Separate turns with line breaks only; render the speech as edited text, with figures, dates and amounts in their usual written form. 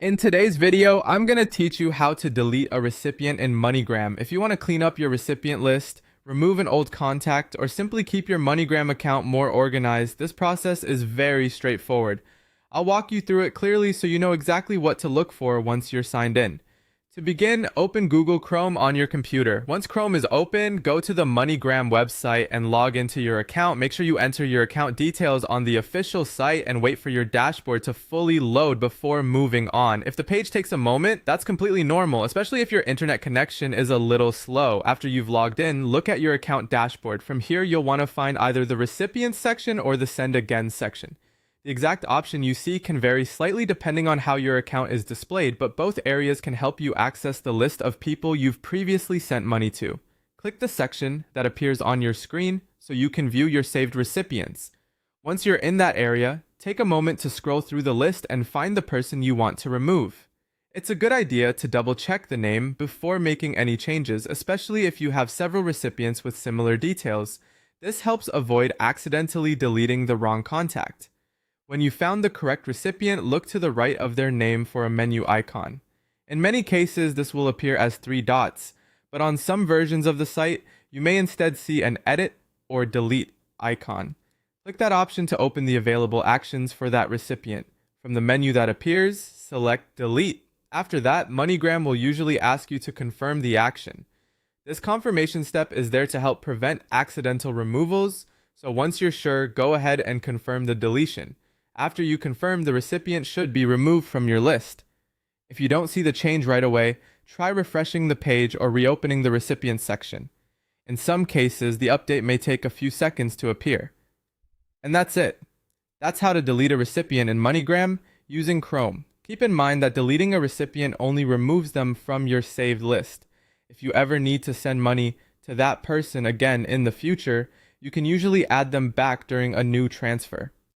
In today's video, I'm going to teach you how to delete a recipient in MoneyGram. If you want to clean up your recipient list, remove an old contact, or simply keep your MoneyGram account more organized, this process is very straightforward. I'll walk you through it clearly so you know exactly what to look for once you're signed in. To begin, open Google Chrome on your computer. Once Chrome is open, go to the MoneyGram website and log into your account. Make sure you enter your account details on the official site and wait for your dashboard to fully load before moving on. If the page takes a moment, that's completely normal, especially if your internet connection is a little slow. After you've logged in, look at your account dashboard. From here, you'll want to find either the Recipients section or the Send Again section. The exact option you see can vary slightly depending on how your account is displayed, but both areas can help you access the list of people you've previously sent money to. Click the section that appears on your screen so you can view your saved recipients. Once you're in that area, take a moment to scroll through the list and find the person you want to remove. It's a good idea to double check the name before making any changes, especially if you have several recipients with similar details. This helps avoid accidentally deleting the wrong contact. When you found the correct recipient, look to the right of their name for a menu icon. In many cases, this will appear as 3 dots, but on some versions of the site, you may instead see an edit or delete icon. Click that option to open the available actions for that recipient. From the menu that appears, select delete. After that, MoneyGram will usually ask you to confirm the action. This confirmation step is there to help prevent accidental removals, so once you're sure, go ahead and confirm the deletion. After you confirm, the recipient should be removed from your list. If you don't see the change right away, try refreshing the page or reopening the recipient section. In some cases, the update may take a few seconds to appear. And that's it. That's how to delete a recipient in MoneyGram using Chrome. Keep in mind that deleting a recipient only removes them from your saved list. If you ever need to send money to that person again in the future, you can usually add them back during a new transfer.